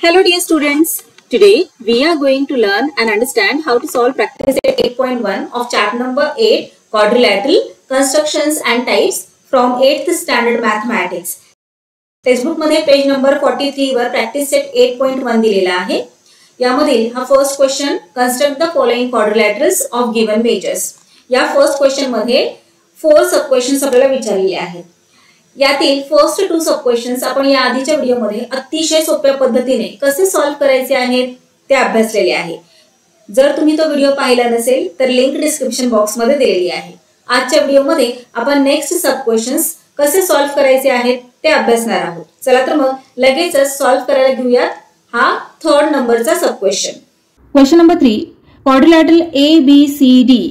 Hello dear students, today we are going to learn and understand how to solve practice set 8.1 of chapter number 8 quadrilateral constructions and types from 8th standard mathematics. Textbook मध्ये page number 43 वर practice set 8.1 दिलेला आहे. यामधील हा first question construct the following quadrilaterals of given measures. या first question मध्ये 4 sub questions आपल्याला विचारलेले आहेत. यातील फर्स्ट 2 सब क्वेश्चन्स आपण या आधीच्या व्हिडिओमध्ये अतिशय सोप्या पद्धतीने कसे सॉल्व्ह करायचे आहेत ते अभ्यासलेले आहे. जर तुम्ही तो व्हिडिओ पाहिला नसेल तर लिंक डिस्क्रिप्शन बॉक्स मध्ये दिलेली आहे. आजच्या व्हिडिओमध्ये आपण नेक्स्ट सब क्वेश्चन्स कसे सॉल्व्ह करायचे आहेत ते अभ्यासणार आहोत. चला तर मग लगेचच सॉल्व्ह करायला घेऊयात हा थर्ड नंबरचा sub question. Question number 3, quadrilateral ABCD.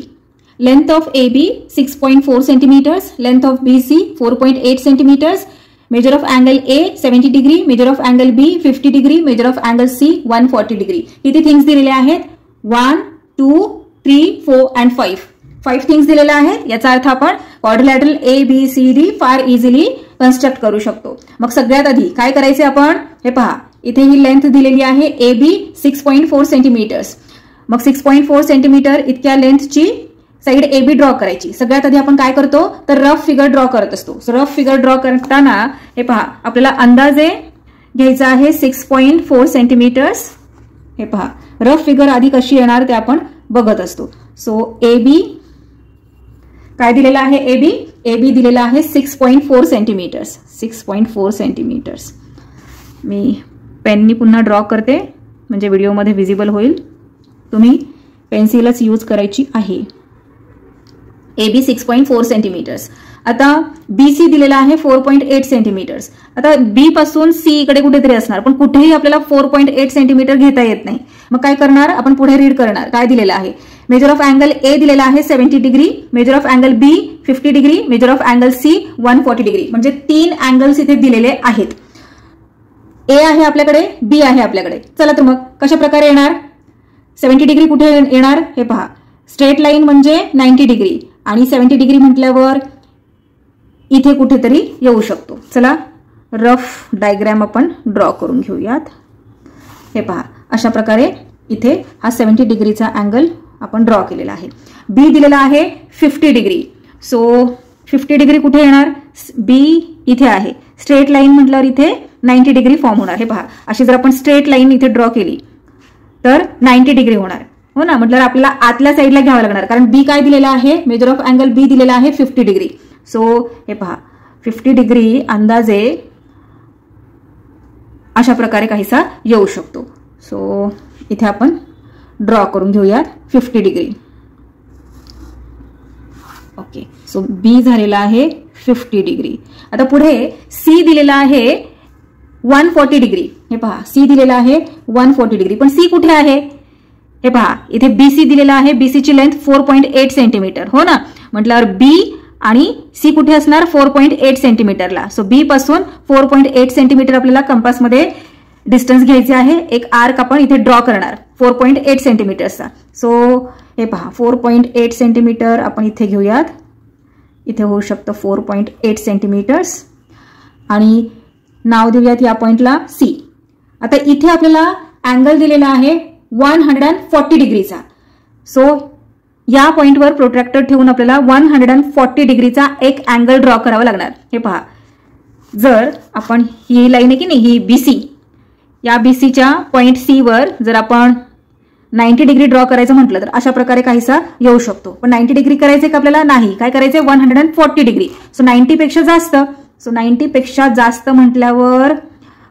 Length of AB 6.4 centimeters, length of BC 4.8 centimeters, measure of angle A 70 degree, measure of angle B 50 degree, measure of angle C 140 degree. किती things दिलेले आहेत? 1, 2, 3, 4 and 5. 5 things दिलेल्या आहेत. याचा अर्थ आपण quadrilateral ABCD फार easily construct करू शकतो. मग सगळ्यात आधी काय करायचे आपण? हे पहा, इथे ही लेंथ दिलेली आहे AB 6.4 सेंटीमीटर्स. मग 6.4 सेंटीमीटर इतक्या लेंथची साइड AB ड्रॉ करायची. सगळ्यात आधी आपण काय करतो तर रफ फिगर ड्रॉ करत असतो. रफ फिगर ड्रॉ करताना हे पहा आपल्याला अंदाजे घ्यायचा आहे 6.4 सेंटीमीटर्स. हे पहा रफ फिगर आधी कशी येणार ते आपण बघत असतो. सो AB काय दिलेलं आहे? AB दिलेला आहे 6.4 सेंटीमीटर्स. 6.4 सेंटीमीटर्स. मी पेननी पुन्हा ड्रॉ करते म्हणजे व्हिडिओमध्ये विजिबल होईल. तुम्ही पेन्सिलच यूज करायची आहे. AB 6.4 centimetres. आता BC दिलेला आहे 4.8 सेंटीमीटर्स. आता B पासून C इकडे कुठेतरी असणार पण कुठेही आपल्याला 4.8 सेंटीमीटर घेता येत नाही. मग काय करणार आपण? पुढे रीड करणार. काय दिलेलं आहे? मेजर ऑफ अँगल A दिलेला आहे 70 degree, major of angle B 50 degree, major of angle C 140 degree. म्हणजे 3 अँगल्स इथे दिलेले आहेत. A आहे आपल्याकडे, B आहे आपल्याकडे. चला तर मग कशा प्रकारे येणार? 70 डिग्री कुठे येणार? हे पहा, स्ट्रेट लाईन म्हणजे 90 डिग्री आणि 70 डिग्री म्हटल्यावर इथे कुठेतरी येऊ शकतो. चला रफ डायग्राम आपण ड्रॉ करून घेऊयात. हे पहा अशा प्रकारे इथे हा 70 डिग्रीचा अँगल आपण ड्रॉ केलेला आहे. B दिलेला आहे 50 डिग्री. सो 50 डिग्री कुठे येणार? B इथे आहे. स्ट्रेट लाईन म्हटल्यावर इथे 90 डिग्री फॉर्म होणार. हे पहा अशी जर आपण स्ट्रेट लाईन इथे ड्रॉ केली तर 90 डिग्री होणार. हो ना, म्हटलं आपल्याला आतल्या साईडला घ्यावं लागणार कारण B काय दिलेला आहे? मेजर ऑफ अँगल B दिलेला आहे 50 डिग्री. सो हे पहा 50 डिग्री अंदाजे अशा प्रकारे काहीसा येऊ शकतो. सो इथे आपण ड्रॉ करून घेऊयात 50 डिग्री. ओके, सो B झालेला आहे 50 डिग्री. आता पुढे C दिलेला आहे 140 डिग्री. हे पहा C दिलेला आहे 140 डिग्री. पण C कुठे आहे? हे पहा इथे BC दिलेला आहे. BC ची लेंथ 4.8 सेंटीमीटर. हो ना, म्हटल्यावर B आणि C कुठे असणार? 4.8 सेंटीमीटरला. सो B पासून 4.8 सेंटीमीटर आपल्याला कंपासमध्ये डिस्टन्स घ्यायचे आहे. एक आर्क आपण इथे ड्रॉ करणार 4.8 सेंटीमीटरचा. सो हे पहा 4.8 सेंटीमीटर आपण इथे घेऊयात. इथे होऊ शकतं 4.8 सेंटीमीटर्स आणि नाव देऊयात या पॉइंटला C. आता इथे आपल्याला अँगल दिलेला आहे 140 डिग्रीचा. सो या पॉइंटवर प्रोट्रॅक्टर ठेवून आपल्याला 140 डिग्रीचा एक अँगल ड्रॉ करावा लागणार. हे पहा जर आपण ही लाईन आहे की नाही, ही BC, या BCच्या पॉइंट C वर जर आपण 90 डिग्री ड्रॉ करायचं म्हटलं तर अशा प्रकारे काहीसा येऊ शकतो. पण 90 डिग्री करायचे का आपल्याला? नाही. काय करायचे? 140 डिग्री. सो 90 पेक्षा जास्त. सो 90 पेक्षा जास्त म्हटल्यावर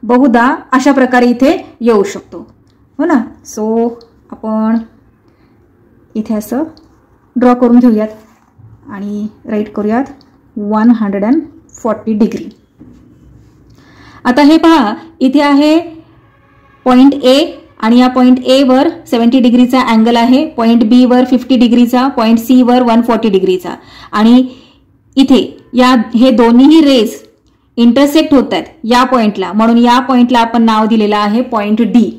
बहुधा अशा प्रकारे इथे येऊ शकतो. हो ना. सो आपण इथे असं ड्रॉ करून घेऊयात आणि राईट करूयात 140 डिग्री. आता हे पहा इथे आहे पॉइंट A आणि या पॉइंट A वर 70 डिग्रीचा अँगल आहे. पॉइंट B वर 50 डिग्रीचा, पॉइंट C वर 140 डिग्रीचा आणि इथे या हे दोन्हीही रेज इंटरसेक्ट होत आहेत या पॉइंटला. म्हणून या पॉइंटला आपण नाव दिलेलं आहे पॉइंट D.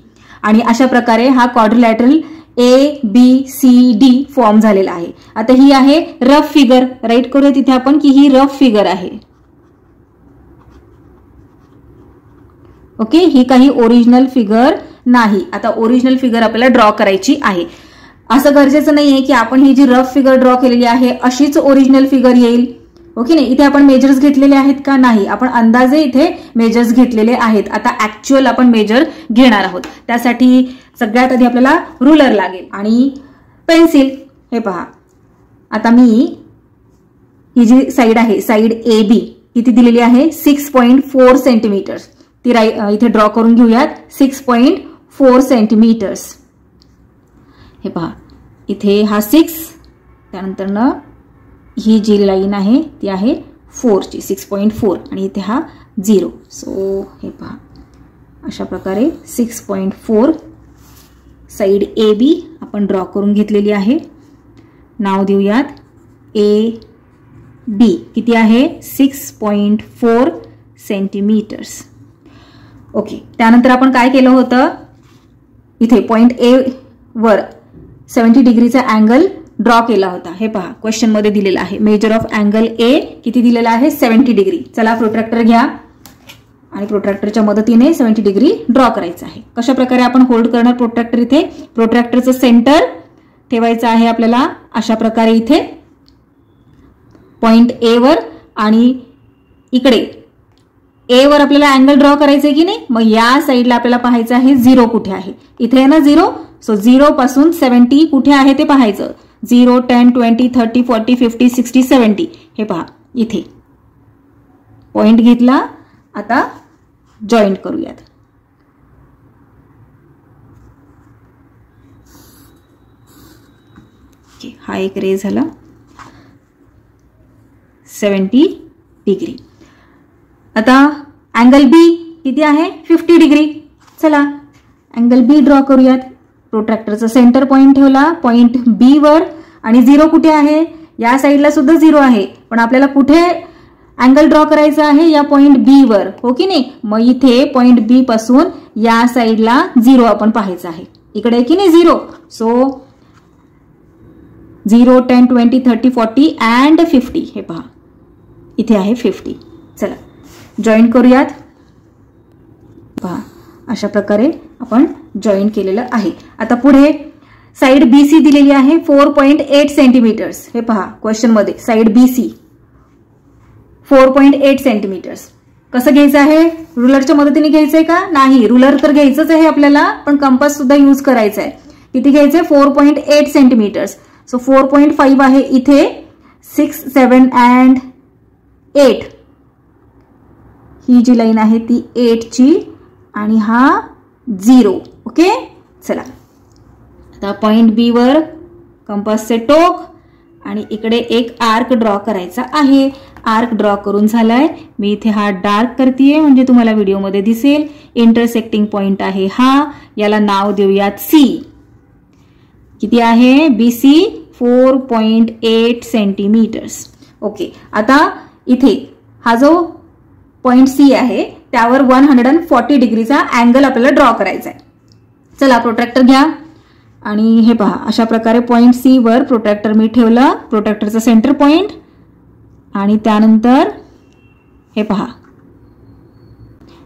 आणि अशा प्रकारे हा क्वाड्रिलॅटरल ABCD फॉर्म झालेला आहे. आता ही आहे रफ फिगर. राईट करूया तिथे आपण की ही रफ फिगर आहे. ओके, ही काही ओरिजिनल फिगर नाही. आता ओरिजिनल फिगर आपल्याला ड्रॉ करायची आहे. असं गरजेचं नाहीये की आपण ही जी रफ फिगर ड्रॉ केलेली आहे अशीच ओरिजिनल फिगर येईल. ओके नाही, इथे आपण मेजर्स घेतलेले आहेत का? नाही, आपण अंदाजे इथे मेजर्स घेतलेले आहेत. आता ऍक्च्युअल आपण मेजर घेणार आहोत. त्यासाठी सगळ्यात आधी आपल्याला रुलर लागेल आणि पेन्सिल. हे पहा, आता मी ही जी साईड आहे, साईड ए बी, किती दिलेली आहे? 6.4 सेंटीमीटर्स. ती इथे ड्रॉ करून घेऊयात. 6.4 सेंटीमीटर्स. हे पहा, इथे हा 6, त्यानंतर ना ही जी लाईन आहे ती आहे 4 ची, 6.4, आणि इथे हा 0. सो हे पहा, अशा प्रकारे 6.4 साईड ए बी आपण ड्रॉ करून घेतलेली आहे. नाव देऊयात ए बी. किती आहे? 6.4 सेंटीमीटर्स. ओके, त्यानंतर आपण काय केलं होतं? इथे पॉइंट ए वर 70 डिग्रीचा अँगल ड्रॉ केला होता. हे पहा, क्वेश्चन मध्ये दिलेला आहे. मेजर ऑफ अँगल ए किती दिलेला आहे? 70 डिग्री. चला प्रोट्रॅक्टर घ्या आणि प्रोट्रॅक्टरच्या मदतीने 70 डिग्री ड्रॉ करायचं आहे. कशा प्रकारे आपण होल्ड करणार प्रोट्रॅक्टर? इथे प्रोट्रॅक्टरचं सेंटर ठेवायचं आहे आपल्याला अशा प्रकारे इथे पॉइंट ए वर, आणि इकडे ए वर आपल्याला अँगल ड्रॉ करायचंय की नाही? मग या साईडला आपल्याला पाहायचं आहे 0 कुठे आहे. इथे आहे ना 0. सो 0 पासून 70 कुठे आहे ते पाहायचं. 0, 10, 20, 30, 40, 50, 60, 70. हे पहा, इथे पॉइंट घेतला. आता जॉईंट करूयात. हा एक रे झाला 70 डिग्री. आता अँगल बी किती आहे? 50 डिग्री. चला अँगल बी ड्रॉ करूयात. प्रोट्रॅक्टरचा सेंटर पॉइंट ठेवला पॉइंट बी वर, आणि 0 कुठे आहे? या साईडला सुद्धा 0 आहे, पण आपल्याला कुठे अँगल ड्रॉ करायचा आहे? या पॉइंट बी वर, हो की नाही? मग इथे पॉइंट बी पासून या साईडला 0 आपण पाहायचं आहे. इकडे की नाही 0. So 0, 10, 20, 30, 40 and 50. हे पहा, इथे आहे 50. चला जॉईंट करूयात. पहा, अशा प्रकारे आपण जॉईंट केलेलं आहे. आता पुढे साइड बीसी दिलेली आहे 4.8 सेंटीमीटर्स. हे पहा, क्वेश्चन मध्ये साइड बीसी 4.8 सेंटीमीटर्स. कसं घ्यायचं आहे? रुलरच्या मदतीने घ्यायचंय का? नाही, रुलर तर घ्यायचंच आहे आपल्याला, पण कंपास सुद्धा यूज करायचा आहे. किती घ्यायचंय? 4.8 सेंटीमीटर्स. सो 4.5 आहे इथे, 6, 7 अँड 8. ही जी लाईन आहे ती 8 ची, आणि हा 0. ओके, चला आता पॉइंट बी वर कंपासचे टोक, आणि इकडे एक आर्क ड्रॉ करायचा आहे. आर्क ड्रॉ करून झालाय. मी इथे हा डार्क करतेय म्हणजे तुम्हाला व्हिडिओमध्ये दिसेल. इंटरसेक्टिंग पॉइंट आहे हा, याला नाव देऊयात सी. किती आहे? BC 4.8 centimetres. ओके, आता इथे हा जो पॉइंट सी आहे त्यावर 140 डिग्रीचा अँगल आपल्याला ड्रॉ करायचा आहे. चला प्रोट्रॅक्टर घ्या, आणि हे पहा, अशा प्रकारे पॉइंट सी वर प्रोट्रॅक्टर मी ठेवलं. प्रोट्रॅक्टरचा सेंटर पॉइंट, आणि त्यानंतर हे पहा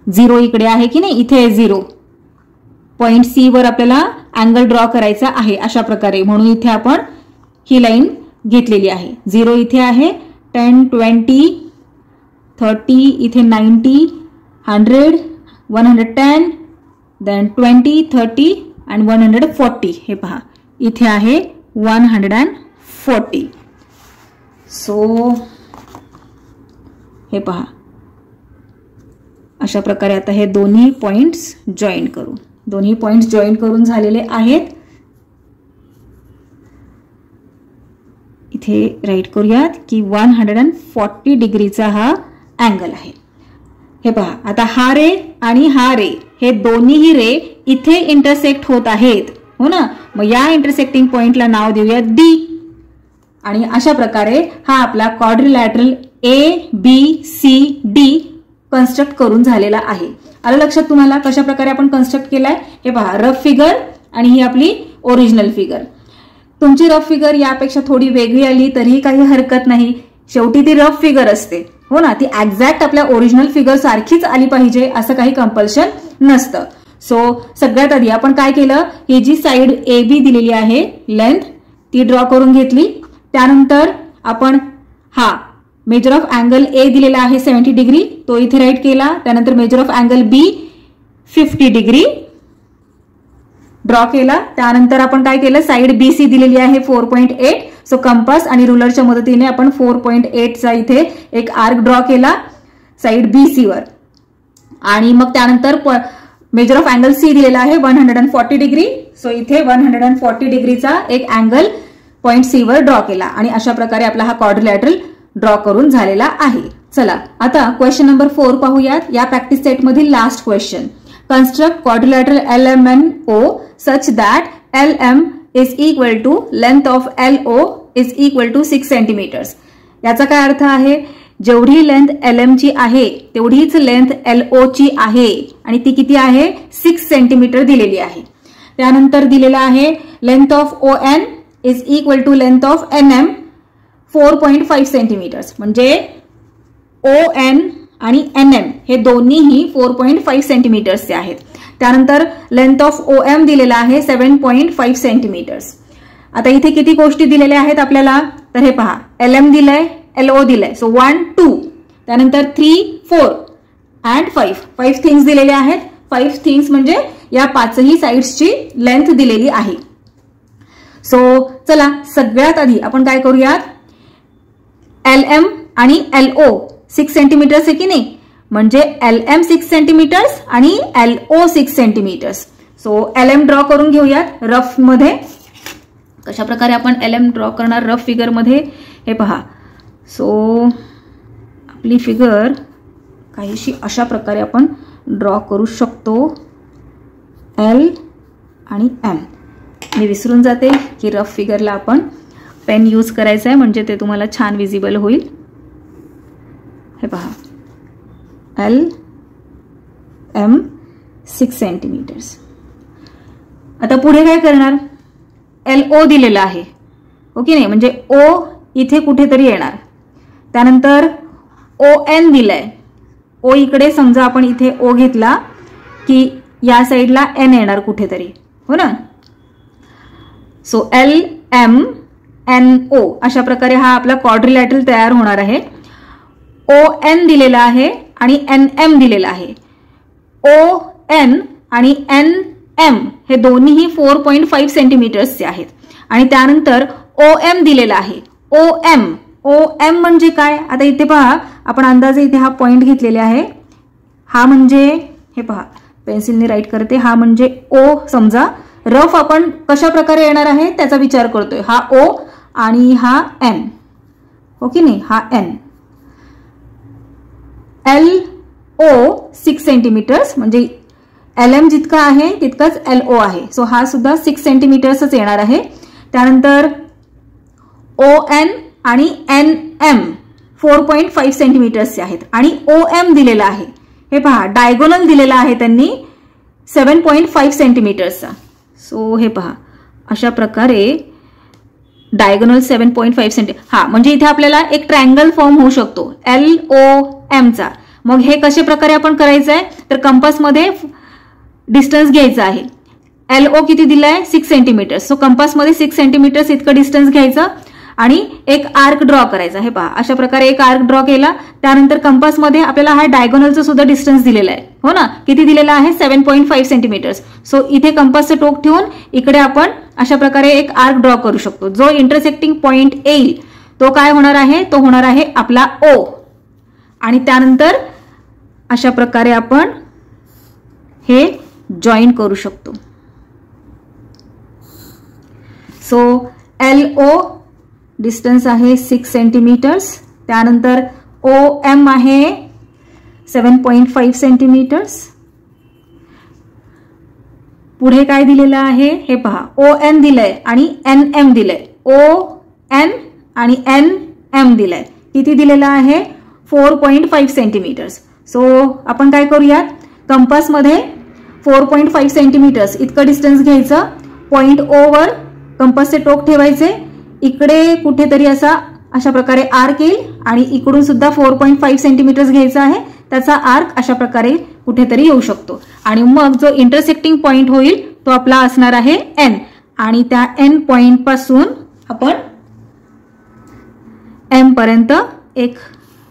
0 इकडे आहे की नाही? इथे 0. पॉइंट सी वर आपल्याला अँगल ड्रॉ करायचा आहे अशा प्रकारे, म्हणून इथे आपण ही लाईन घेतलेली आहे. 0 इथे आहे, 10, 20, 30, इथे 90, 100, 110, देन 20, 30 and 140. हे पहा, इथे आहे 140. सो हे पहा, अशा प्रकारे आता हे दोन्ही पॉइंट्स जॉईन करू. दोन्ही पॉइंट्स जॉईन करून झालेले आहेत. इथे राईट करूयात की 140 डिग्रीचा हा अँगल आहे. हे पहा, आता हा रे आणि हा रे, हे दोन्हीही रे इथे इंटरसेक्ट होत आहेत, हो ना? मग या इंटरसेक्टिंग पॉइंटला नाव देऊया डी. आणि अशा प्रकारे हा आपला क्वाड्रिलॅटरल ABCD कन्स्ट्रक्ट करून झालेला आहे. आलं लक्षात तुम्हाला कशा प्रकारे आपण कन्स्ट्रक्ट केलाय? हे पहा, रफ फिगर आणि ही आपली ओरिजिनल फिगर. तुमची रफ फिगर यापेक्षा थोडी वेगळी आली तरीही काही हरकत नाही, शेवटी ती रफ फिगर असते. हो ना, ती एक्झॅक्ट आपल्या ओरिजिनल फिगर सारखीच आली पाहिजे असं काही कंपल्शन नसतं. सो सगळ्यात आधी आपण काय केलं, ही जी साइड ए बी दिलेली आहे लेंथ ती ड्रॉ करून घेतली. त्यानंतर आपण हा मेजर ऑफ अँगल ए दिलेला आहे 70 डिग्री, तो इथे राईट केला. त्यानंतर measure of angle B 50 degree draw केला. त्यानंतर आपण काय केलं, साइड बी सी दिलेली आहे 4.8. सो कंपास आणि रुलरच्या मदतीने आपण 4.8 चा इथे एक आर्क ड्रॉ केला साइड बी सी वर. आणि मग त्यानंतर मेजर ऑफ अँगल सी दिलेला आहे 140 डिग्री. सो इथे 140 डिग्रीचा एक अँगल पॉइंट सी वर ड्रॉ केला आणि अशा प्रकारे आपला हा क्वाड्रिलॅटरल ड्रॉ करून झालेला आहे. चला आता क्वेश्चन नंबर 4 पाहूयात. या प्रॅक्टिस सेट मधील last question. Construct quadrilateral LMNO such that LM is equal to length of LO is equal to 6 centimetres. याचा काय अर्थ आहे, जेवढी लेंथ LM ची आहे तेवढीच लेंथ LO ची आहे आणि ती किती आहे 6 सेंटीमीटर दिलेली आहे. त्यानंतर दिलेला आहे length of ON is equal to length of NM 4.5 centimetres. म्हणजे ON आणि NM हे दोन्हीही 4.5 सेंटीमीटर्सचे आहेत. त्यानंतर लेंथ ऑफ OM दिलेला आहे 7.5 सेंटीमीटर्स. आता इथे किती गोष्टी दिलेल्या आहेत आपल्याला, तर हे पहा, LM दिलंय, LO दिलंय. सो 1 2 त्यानंतर 3 4 अँड 5 थिंग्स दिलेल्या आहेत. 5 थिंग्स म्हणजे या पाचही साइड्सची लेंथ दिलेली आहे. सो चला सगळ्यात आधी आपण काय करूयात, LM आणि LO 6 सेंटीमीटर्स आहे की नाही, म्हणजे LM 6 सेंटीमीटर्स आणि LO 6 centimetres. So LM draw करून घेऊयात रफ मध्ये. कशा प्रकारे आपण LM ड्रॉ करणार रफ फिगर मध्ये हे पहा. सो आपली फिगर काहीशी अशा प्रकारे आपण ड्रॉ करू शकतो. L आणि M. मी विसरून जाते की रफ फिगरला आपण पेन यूज करायचं आहे, म्हणजे ते तुम्हाला छान विजिबल होईल. हे पहा, L M 6 सेंटीमीटर्स. आता पुढे काय करणार, LO दिलेला आहे ओके नाही, म्हणजे O इथे कुठेतरी येणार. त्यानंतर ON दिलाय, O इकडे समजा आपण इथे O घेतला की या साईडला N येणार कुठेतरी, हो ना. सो LMNO अशा प्रकारे हा आपला क्वाड्रिलॅटरल तयार होणार आहे. ON दिलेला आहे आणि NM दिलेला आहे. ON आणि NM हे दोन्हीही 4.5 सेंटीमीटर्सचे आहेत. आणि त्यानंतर OM दिलेला आहे. OM म्हणजे काय, आता इथे पहा आपण अंदाजे इथे हा पॉइंट घेतलेले आहे. हा म्हणजे हे पहा पेन्सिलने राईट करते, हा म्हणजे O समजा. रफ आपण कशा प्रकारे येणार आहे त्याचा विचार करतोय. हा O आणि हा N, ओके नाही, हा N. LO 6 सेंटीमीटर्स म्हणजे LM जितका आहे तितकाच LO आहे. सो हा सुद्धा 6 सेंटीमीटर्सच येणार आहे. त्यानंतर ON आणि NM 4.5 सेंटीमीटर्सचे आहेत आणि OM दिलेला आहे. हे पहा डायगोनल दिलेला आहे त्यांनी 7.5 सेंटीमीटर्सचा. सो हे पहा अशा प्रकारे डायगोनल 7.5 सेंटीमीटर. हा म्हणजे इथे आपल्याला एक ट्रायंगल फॉर्म होऊ शकतो LOM चा. मग हे कशा प्रकारे आपण करायचं आहे, तर कंपास मध्ये डिस्टन्स घ्यायचं आहे. LO किती दिलाय 6 सेंटीमीटर्स. सो कंपास मध्ये 6 सेंटीमीटर्स इतकं डिस्टन्स घ्यायचं आणि एक आर्क ड्रॉ करायचा. हे पहा अशा प्रकारे एक आर्क ड्रॉ केला. त्यानंतर कंपास मध्ये आपल्याला हा डायगोनलचा सुद्धा डिस्टन्स दिलेला आहे, हो ना. किती दिलेला आहे 7.5 सेंटीमीटर्स. सो इथे कंपासचं टोक ठेवून इकडे आपण अशा प्रकारे एक आर्क ड्रॉ करू शकतो. जो इंटरसेक्टिंग पॉइंट येईल तो काय होणार आहे, तो होणार आहे आपला O. आणि त्यानंतर अशा प्रकारे आपण हे जॉईन करू शकतो. सो LO डिस्टन्स आहे 6 सेंटीमीटर्स. त्यानंतर OM आहे 7.5 सेंटीमीटर्स. पुढे काय दिलेलं आहे हे पहा, ON दिलंय आणि NM दिलंय. ON आणि NM दिलंय. किती दिलेलं आहे 4.5 सेंटीमीटर्स. सो आपण काय करूयात, कंपास मध्ये 4.5 सेंटीमीटर्स इतकं डिस्टन्स घ्यायचं. पॉइंट O वर कंपासचे टोक ठेवायचे. इकडे कुठेतरी असा अशा प्रकारे आर्क येईल आणि इकडून सुद्धा 4.5 सेंटीमीटर्स घ्यायचा आहे, त्याचा आर्क अशा प्रकारे कुठेतरी येऊ शकतो आणि मग जो इंटरसेक्टिंग पॉइंट होईल तो आपला असणार आहे एन आणि त्या एन पॉइंट पासून आपण एम पर्यंत एक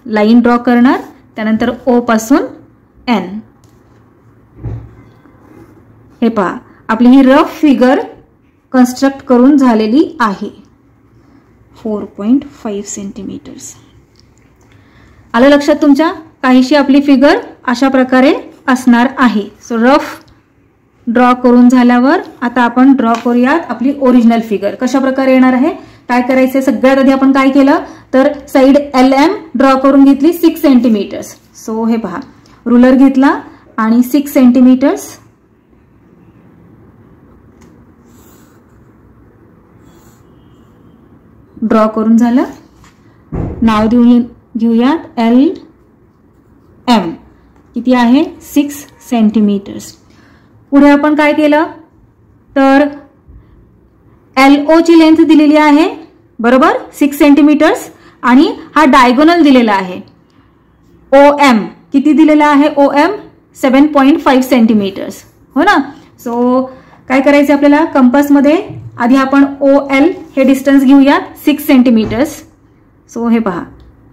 लाईन ड्रॉ करणार, त्यानंतर ओ पासून एन. हे पहा आपली ही रफ फिगर कन्स्ट्रक्ट करून झालेली आहे. 4.5 सेंटीमीटर्स आलं लक्षात तुमच्या. काहीशी आपली फिगर अशा प्रकारे असणार आहे. सो रफ ड्रॉ करून झाल्यावर आता आपण ड्रॉ करूयात आपली ओरिजिनल फिगर. कशा प्रकारे येणार आहे, काय करायचं, सगळ्यात आधी आपण काय केलं तर साइड LM ड्रॉ करून घेतली 6 सेंटीमीटर्स. सो हे पहा रुलर घेतला आणि 6 सेंटीमीटर्स ड्रॉ करून झालं. नाव घेऊयात LM किती आहे 6 सेंटीमीटर्स. पुढे आपण काय केलं तर LO ची लेंथ दिलेली आहे बरोबर 6 सेंटीमीटर्स आणि हा डायगोनल दिलेला आहे. OM किती दिलेला आहे, OM 7.5 सेंटीमीटर्स हो ना. सो काय करायचं आपल्याला कंपासमध्ये आधी आपण OL हे डिस्टन्स घेऊयात 6 सेंटीमीटर्स. सो हे पहा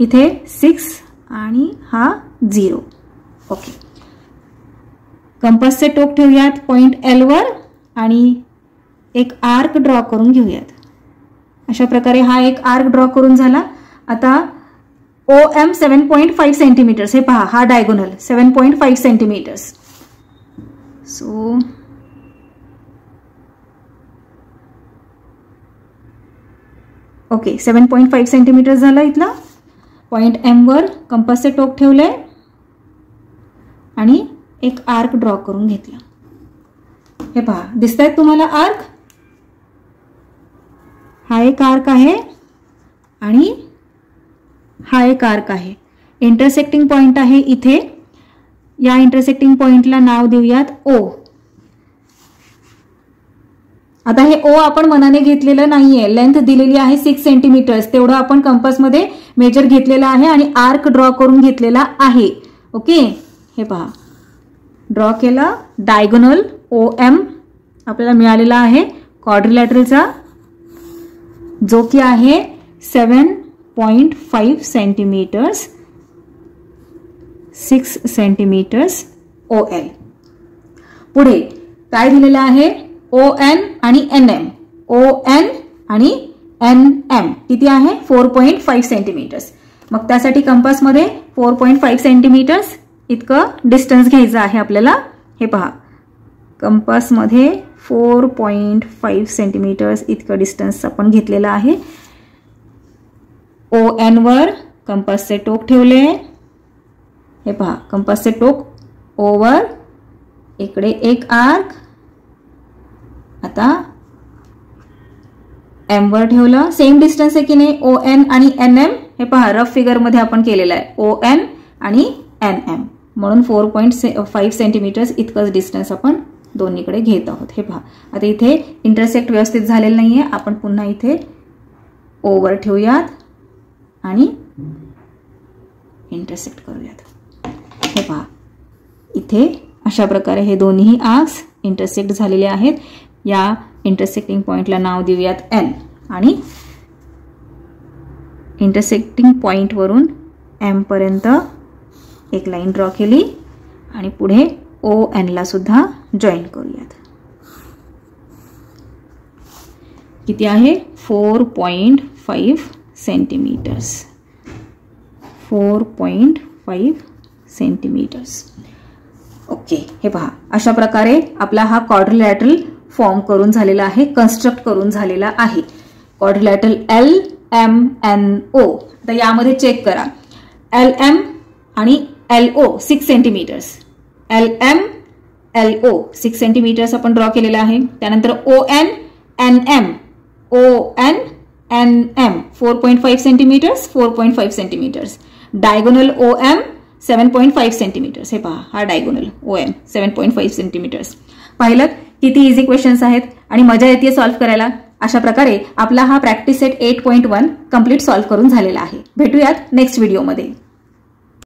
इथे 6 आणि हा 0. ओके, कंपासचे टोक ठेवूयात पॉइंट L वर आणि एक आर्क ड्रॉ करून घेऊयात. अशा प्रकारे हा एक आर्क ड्रॉ करून झाला. आता OM 7.5 सेंटीमीटर्स, हे पहा हा diagonal 7.5 centimetres. So okay 7.5 centimetres झाला. इथला पॉइंट M वर कंपासचे टोक ठेवले आणि एक आर्क ड्रॉ करून घेतला. हे पहा दिसतायत तुम्हाला आर्क. हा एक आर्क आहे आणि हा एक आर्क आहे. इंटरसेक्टिंग पॉइंट आहे इथे. या इंटरसेक्टिंग पॉइंटला नाव देऊयात O. आता हे O आपण मनाने घेतलेलं नाहीये, लेंथ दिलेली आहे 6 सेंटीमीटर्स, तेवढं आपण कंपासमध्ये मेजर घेतलेलं आहे आणि आर्क ड्रॉ करून घेतलेला आहे. ओके, हे पहा ड्रॉ केला. डायगोनल OM आपल्याला मिळालेला आहे क्वाड्रिलॅटरलचा, जो की आहे 7.5 सेंटीमीटर्स, 6 सेंटीमीटर्स OL. पुढे काय दिलेलं आहे ON आणि NM. ON आणि NM किती आहे 4.5 सेंटीमीटर्स. मग त्यासाठी कंपासमध्ये 4.5 सेंटीमीटर्स इतकं डिस्टन्स घ्यायचं आहे आपल्याला. हे पहा कंपासमध्ये 4.5 सेंटीमीटर्स इतकं डिस्टन्स आपण घेतलेलं आहे. ON वर कंपासचे टोक ठेवले. हे पहा कंपासचे टोक O वर, इकडे एक आर्क. आता M वर ठेवलं. सेम डिस्टन्स आहे की नाही ON आणि NM. हे पहा रफ फिगर मध्ये आपण केलेलं आहे ON आणि NM, म्हणून 4.5 सेंटीमीटर्स इतकंच डिस्टन्स आपण दोन्हीकडे घेत आहोत. हे पहा आता इथे इंटरसेक्ट व्यवस्थित झालेलं नाहीये, आपण पुन्हा इथे O वर ठेवूयात आणि इंटरसेक्ट करूयात. हे पहा इथे अशा प्रकारे हे दोन्ही आर्क्स इंटरसेक्ट झालेले आहेत. या इंटरसेक्टिंग पॉइंटला नाव देऊयात N आणि इंटरसेक्टिंग पॉइंट वरून M पर्यंत एक लाईन ड्रॉ केली आणि पुढे ON ला सुद्धा जॉईन करूयात. किती आहे 4.5 सेंटीमीटर्स, 4.5 सेंटीमीटर्स. ओके, हे पहा अशा प्रकारे आपला हा क्वाड्रिलॅटरल फॉर्म करून झालेला आहे, कन्स्ट्रक्ट करून झालेला आहे. Quadrilateral LMNO. तर यामध्ये चेक करा LM आणि LO 6 सेंटीमीटर्स. LO 6 सेंटीमीटर्स आपण ड्रॉ केलेला आहे. त्यानंतर ON NM 4.5 centimetres, 4.5 centimetres. Diagonal OM 7.5 centimetres. हे पहा हा डायगोनल OM 7.5 सेंटीमीटर्स. पाहिलं किती इझी क्वेश्चन्स आहेत आणि मजा येते सॉल्व्ह करायला. अशा प्रकारे आपला हा प्रॅक्टिस सेट 8.1 कंप्लीट सॉल्व्ह करून झालेला आहे. भेटूयात नेक्स्ट व्हिडिओमध्ये.